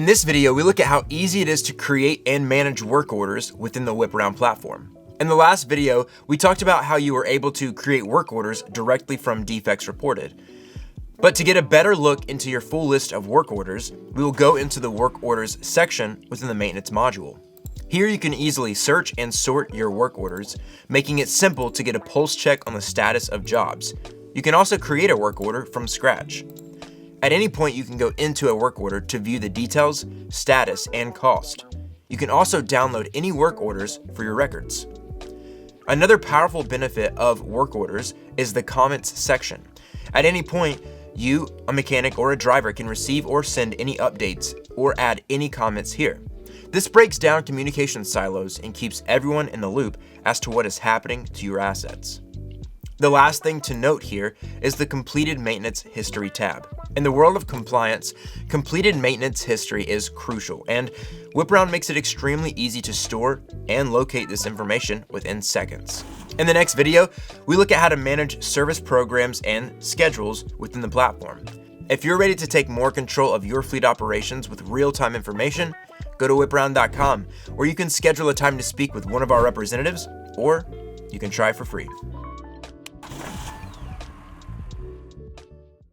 In this video, we look at how easy it is to create and manage work orders within the WhipAround platform. In the last video, we talked about how you were able to create work orders directly from defects reported. But to get a better look into your full list of work orders, we will go into the work orders section within the maintenance module. Here you can easily search and sort your work orders, making it simple to get a pulse check on the status of jobs. You can also create a work order from scratch. At any point, you can go into a work order to view the details, status, and cost. You can also download any work orders for your records. Another powerful benefit of work orders is the comments section. At any point, you, a mechanic, or a driver can receive or send any updates or add any comments here. This breaks down communication silos and keeps everyone in the loop as to what is happening to your assets. The last thing to note here is the completed maintenance history tab. In the world of compliance, completed maintenance history is crucial, and WhipAround makes it extremely easy to store and locate this information within seconds. In the next video, we look at how to manage service programs and schedules within the platform. If you're ready to take more control of your fleet operations with real-time information, go to whiparound.com, where you can schedule a time to speak with one of our representatives, or you can try for free.